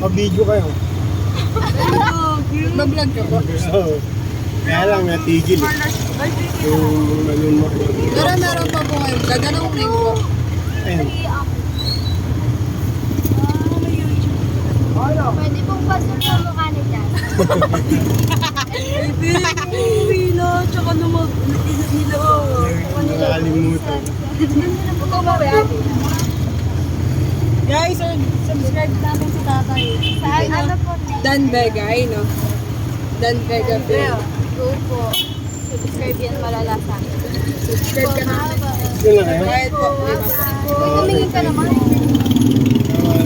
Naka-video kayo. Mag-vlog ka po. Oo. Kaya lang natigil eh. Yung nalunok ko. Pero meron pa po ngayon. Gaganong ring po. Ayun. Pwede pong pasok sa mukha ni Jan. Pino, tsaka nila. Nakalimutan. Ikaw ba ba yan? Guys, subscribe natin si tatay. Saan? Ano po? Dan Vega, ay no? Dan Vega Vega. Go po. Subscribe yan malalasan. Subscribe ka na. Yun na kayo. Kahit po. Uy, tumingin ka naman. Tama.